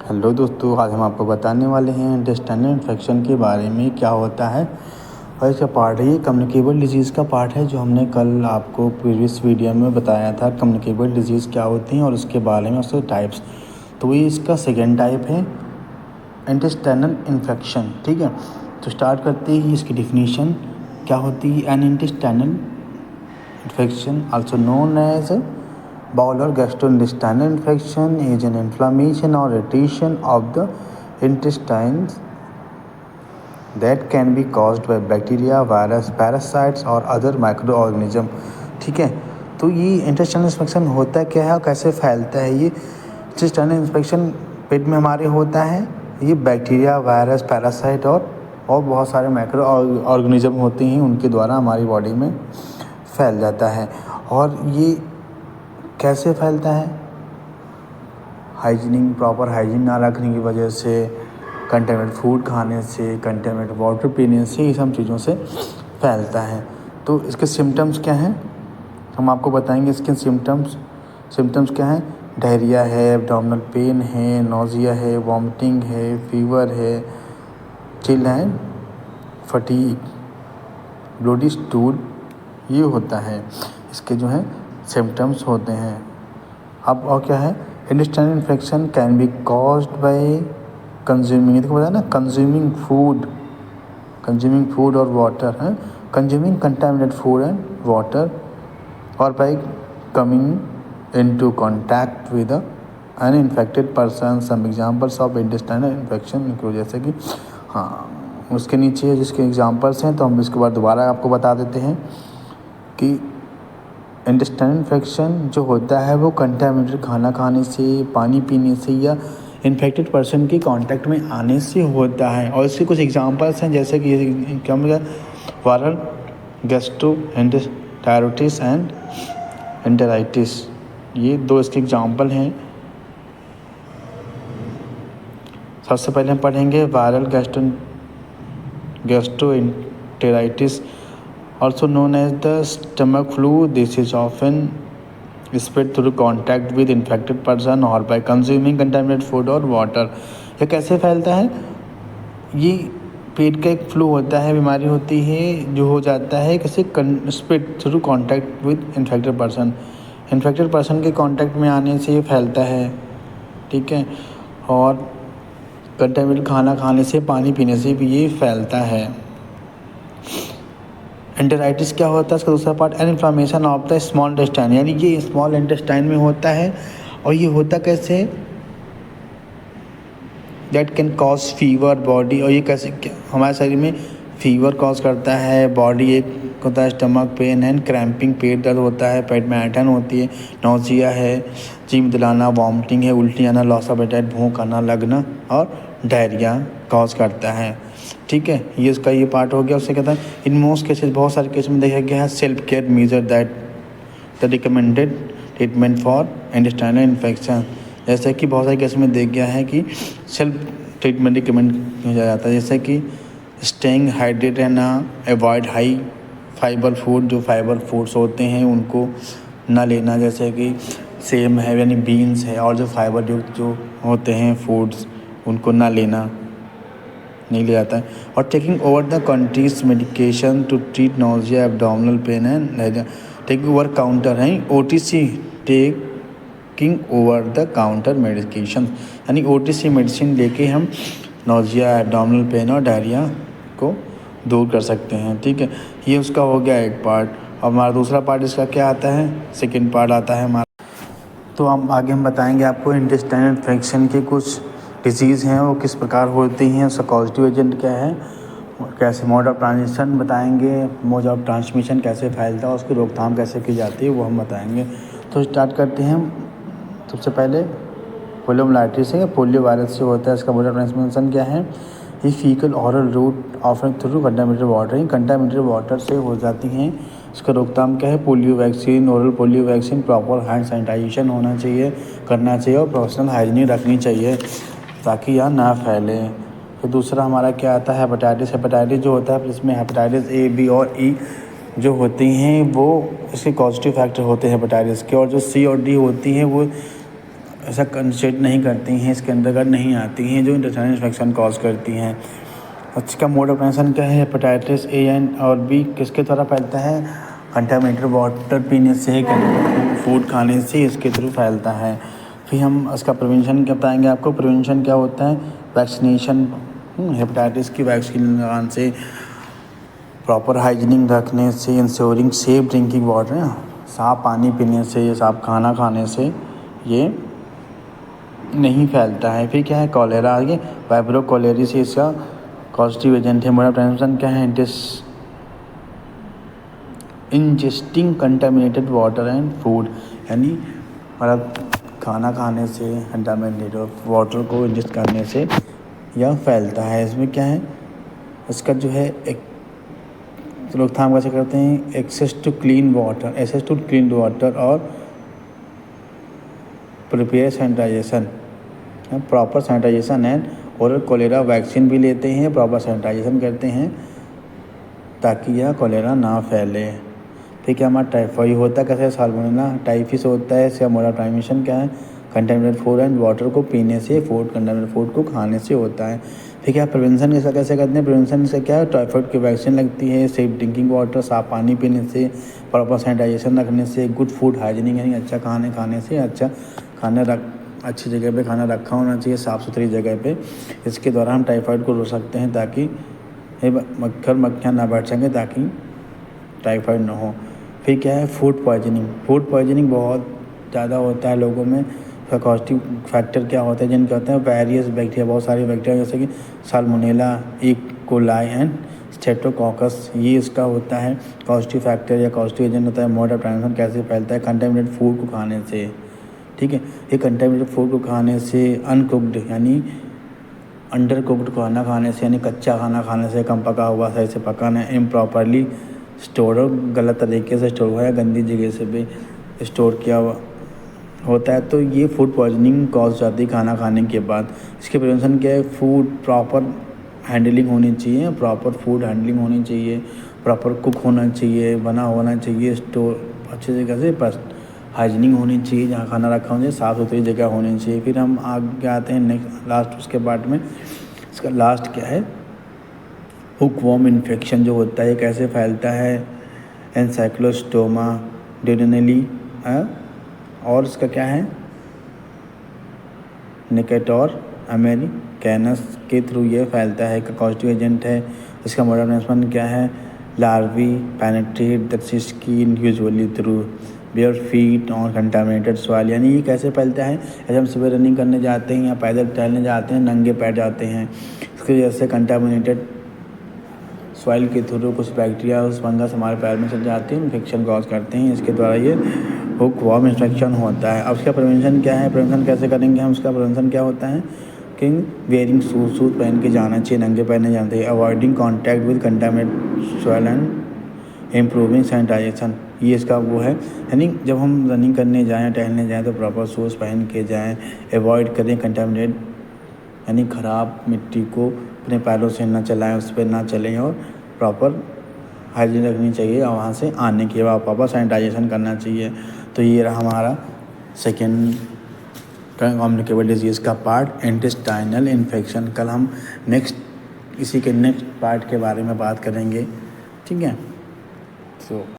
Hello दोस्तों, आज हम आपको बताने वाले हैं इंटेस्टाइनल इन्फेक्शन के बारे में क्या होता है। और इसका पार्ट है, ये कम्युनिकेबल डिजीज़ का पार्ट है जो हमने कल आपको प्रीवियस वीडियो में बताया था। कम्युनिकेबल डिजीज़ क्या होती हैं और उसके बारे में उसके टाइप्स। तो ये इसका सेकेंड टाइप है इंटेस्टाइनल इन्फेक्शन। ठीक है, तो स्टार्ट करते ही इसकी डिफिनीशन क्या होती है। An intestinal infection also known as bowel or gastrointestinal infection is an inflammation or irritation of the intestines that can be caused by bacteria, virus, parasites और other microorganism। ठीक है, तो ये इंटेस्टाइनल इन्फेक्शन होता क्या है और कैसे फैलता है। ये इंटेस्टाइनल इन्फेक्शन पेट में हमारे होता है। ये बैक्टीरिया, वायरस, पैरासाइट और बहुत सारे माइक्रो ऑर्गेनिज्म होते हैं, उनके द्वारा हमारी बॉडी में फैल जाता है। और ये कैसे फैलता है, हाइजीनिंग, प्रॉपर हाइजीन ना रखने की वजह से, कंटेमिनेटेड फूड खाने से, कंटेमिनेटेड वाटर पीने से, ये सब चीज़ों से फैलता है। तो इसके सिम्टम्स क्या हैं, हम आपको बताएंगे। इसके सिम्टम्स क्या हैं। डायरिया है, एब्डोमिनल पेन है, नोजिया है, वॉमिटिंग है, फीवर है, चिल है, फटीग, ब्लडी स्टूल, ये होता है। इसके जो है सिम्टम्स होते हैं। अब और क्या है, intestinal infection can be caused by consuming, देखो बताया ना, कंज्यूमिंग फूड और वाटर है, consuming contaminated food and water, और by coming into contact with an infected person. Some examples of intestinal infection include, जैसे कि उसके नीचे जिसके एग्जांपल्स हैं, तो हम इसके बाद दोबारा आपको बता देते हैं कि इंटेस्टाइनल इन्फेक्शन जो होता है वो कंटामिनेटेड खाना खाने से, पानी पीने से या इन्फेक्टेड पर्सन के कांटेक्ट में आने से होता है। और इसके कुछ एग्जांपल्स हैं, जैसे कि क्या मतलब वायरल गैस्ट्रोएंटेराइटिस एंड एंटेराइटिस, ये दो इसके एग्जांपल हैं। सबसे पहले हम पढ़ेंगे viral gastroenteritis also known as the stomach flu. This is often spread through contact with infected person or by consuming contaminated food or water। ये कैसे फैलता है, ये पेट का एक फ्लू होता है, बीमारी होती है जो हो जाता है कैसे, spread through contact with infected person, infected person के कांटेक्ट में आने से ये फैलता है। ठीक है, और कंटामिनेटेड खाना खाने से, पानी पीने से भी ये फैलता है। एंटेराइटिस क्या होता है, इसका दूसरा part, an inflammation of the small intestine, यानी ये स्मॉल इंटेस्टाइन में होता है। और ये होता कैसे, that can cause fever body, और ये कैसे हमारे शरीर में फीवर कॉज करता है, बॉडी एक होता है, स्टमक पेन एंड क्रैम्पिंग, पेट दर्द होता है, पेट में ऐंठन होती है, नोजिया है, जी दिलाना, वॉमिटिंग है, उल्टी आना, लॉस ऑफ एपेटाइट, भूख आना लगना, और डायरिया कॉज करता है। ठीक है, ये इसका ये पार्ट हो गया। उससे कहता है इन मोस्ट केसेस, बहुत सारे केस में देखा गया है, self care measure that the recommended treatment for intestinal infection. जैसे कि बहुत सारे केस में देख गया है कि सेल्फ ट्रीटमेंट रिकमेंड किया जाता है, जैसे कि स्टेइंग हाइड्रेटेड रहना, अवॉइड हाई फाइबर फूड, जो फाइबर फूड्स होते हैं उनको ना लेना, जैसे कि सेम है यानी बीन्स है, और जो फाइबर युक्त जो होते हैं फूड्स उनको ना लेना, नहीं ले जाता है। और taking over the countries medication to treat nausea, abdominal pain and taking over counter है OTC, taking over the counter medication, यानी OTC मेडिसिन लेके हम नोजिया, एब्डोमिनल पेन और डायरिया को दूर कर सकते हैं। ठीक है, ये उसका हो गया एक पार्ट। अब हमारा दूसरा पार्ट इसका क्या आता है, सेकेंड पार्ट आता है हमारा। तो हम बताएंगे आपको इंटेस्टाइनल इन्फेक्शन के कुछ डिजीज़ हैं, वो किस प्रकार होती हैं, उसका कॉजेटिव एजेंट क्या है, और कैसे मोड ऑफ ट्रांसमिशन बताएंगे, मोड ऑफ ट्रांसमिशन कैसे फैलता है, उसकी रोकथाम कैसे की जाती है, वो हम बताएंगे। तो स्टार्ट करते हैं। सबसे पहले पोलियोमाइलाइटिस है, पोलियो वायरस से होता है। इसका मोड ऑफ ट्रांसमिशन क्या है, ये faecal oral route often through contaminated water, contaminated water से हो जाती हैं। इसका रोकथाम क्या है, polio vaccine, oral polio vaccine, proper hand sanitisation होना चाहिए, करना चाहिए, और प्रोफेशनल हाइजीन रखनी चाहिए ताकि यह ना फैले। फिर दूसरा हमारा क्या आता है, हेपेटाइटिस। हेपेटाइटिस जो होता है, इसमें हेपेटाइटिस A, B और E जो होती हैं वो इसके कॉजेटिव फैक्टर होते हैं हेपेटाइटिस के, और जो C और D होती हैं वो ऐसा कंसेंट नहीं करती हैं, इसके अंतर्गत नहीं आती हैं, जो इंटेस्टाइनल इन्फेक्शन कॉज करती हैं। इसका मोड ऑफ ट्रांसमिशन क्या है? हेपेटाइटिस ए एंड और बी किसके द्वारा फैलता है? कंटामिनेटेड वाटर पीने से, फूड खाने से इसके थ्रू फैलता है। फिर हम इसका प्रिवेंशन क्या बताएंगे आपको। प्रिवेंशन क्या होता है? वैक्सीनेशन, हेपेटाइटिस की वैक्सीन लगाने से, प्रॉपर हाइजीनिंग रखने से, इंश्योरिंग सेफ ड्रिंकिंग वाटर, साफ़ पानी पीने से, साफ़ खाना खाने से ये नहीं फैलता है। फिर क्या है? कॉलेरा, आगे वाइब्रो कोलेरिस इसका कॉजेटिव एजेंट है। मोड ऑफ ट्रांसमिशन क्या है? Ingesting contaminated water and food, यानी मतलब खाना खाने से कंटामिनेटेड वाटर को इंजेस्ट करने से यह फैलता है। इसमें क्या है? इसका जो है एक रोकथाम कैसे करते हैं? एक्सेस टू क्लीन वाटर और prepare sanitisation, proper sanitisation and oral cholera vaccine भी लेते हैं, प्रॉपर सैनिटाइजेशन करते हैं ताकि यह कोलेरा ना फैले। फिर क्या हमारा टाइफाइड होता है कैसे? साल्मोनेला टाइफिस होता है। इसका मोड ऑफ ट्रांसमिशन क्या है? कंटामिनेटेड फूड एंड वाटर को पीने से, कंटामिनेटेड फूड को खाने से होता है। फिर क्या प्रिवेंशन इसका कैसे करते हैं? प्रिवेंशन से क्या है? टाइफाइड की वैक्सीन लगती है, सेफ ड्रिंकिंग वाटर, साफ़ पानी पीने से, प्रॉपर सैनिटाइजेशन रखने से, गुड फूड हाइजीनिक यानी अच्छा खाने खाने से, अच्छा अच्छी जगह पे खाना रखा होना चाहिए, साफ़ सुथरी जगह पे। इसके द्वारा हम टाइफाइड को रोक सकते हैं ताकि मक्खर मक्खियाँ ना बैठ सकें, ताकि टाइफाइड ना हो। फिर क्या है? फूड पॉइजनिंग बहुत ज़्यादा होता है लोगों में। इसका कॉजेटिव फैक्टर क्या होता है? जिनके होते हैं वेरियस बैक्टीरिया, बहुत सारे बैक्टीरिया जैसे कि salmonella, E coli and Streptococcus, ये इसका होता है कॉजेटिव फैक्टर या कॉजेटिव एजेंट होता है। मोड ऑफ ट्रांसमिशन कैसे फैलता है? कंटामिनेटेड फूड को खाने से, ठीक है। ये कंटामिनेटेड फूड को खाने से, अनकुक्ड यानी अंडर कुक्ड खाना खाने से, यानी कच्चा खाना खाने से, कम पका हुआ सही से पका नहीं, इम्प्रॉपरली स्टोर, गलत तरीके से स्टोर हुआ या गंदी जगह से भी स्टोर किया हुआ होता है, तो ये फूड पॉइजनिंग कॉज हो जाती है खाना खाने के बाद। इसके प्रिवेंशन क्या है? फूड प्रॉपर हैंडलिंग होनी चाहिए, प्रॉपर फूड हैंडलिंग होनी चाहिए, प्रॉपर कुक होना चाहिए, बना होना चाहिए, स्टोर अच्छी जगह से हाइजीनिंग होनी चाहिए, जहाँ खाना रखा होना चाहिए साफ़ सुथरी जगह होनी चाहिए। फिर हम आगे आते हैं नेक्स्ट लास्ट उसके पार्ट में। इसका लास्ट क्या है? हुकवॉर्म इन्फेक्शन जो होता है कैसे फैलता है? एनसाइक्लोस्टोमा ड्यूडेनली, और इसका क्या है? निकेटोर अमेरिकैनस के थ्रू ये फैलता है, कॉजेटिव एजेंट है। इसका मोड ऑफ ट्रांसमिशन क्या है? Larvae penetrate the skin usually through bare feet और कंटामिनेटेड सॉइल, यानी ये कैसे फैलता है? जब हम सुबह रनिंग करने जाते हैं या पैदल टहलने जाते हैं, नंगे पैर जाते हैं, इसकी वजह से कंटामिनेटेड सॉइल के थ्रू कुछ बैक्टीरिया, उस फंगस हमारे पैर में चल जाते हैं, इन्फेक्शन कॉज करते हैं, इसके द्वारा ये हुकवॉर्म इन्फेक्शन होता है। अब उसका प्रिवेंशन क्या है? प्रिवेंशन कैसे करेंगे हम? उसका प्रिवेंशन क्या होता है कि वेयरिंग शूज़ पहन के जाना चाहिए, नंगे पैर नहीं जाना चाहिए। Avoiding contact with contaminated soil and improving sanitisation, ये इसका वो है, यानी जब हम रनिंग करने जाएँ, टहलने जाएँ तो प्रॉपर शूज़ पहन के जाएँ। अवॉइड करें कंटामिनेट यानी ख़राब मिट्टी को अपने पैरों से ना चलाएं, उस पर ना चलें, और प्रॉपर हाइजीन रखनी चाहिए, और वहाँ से आने के बाद प्रॉपर सैनिटाइजेशन करना चाहिए। तो ये रहा हमारा सेकेंड कम्युनिकेबल डिजीज़ का पार्ट, इंटेस्टाइनल इन्फेक्शन। कल हम इसी के नेक्स्ट पार्ट के बारे में बात करेंगे, ठीक है। सो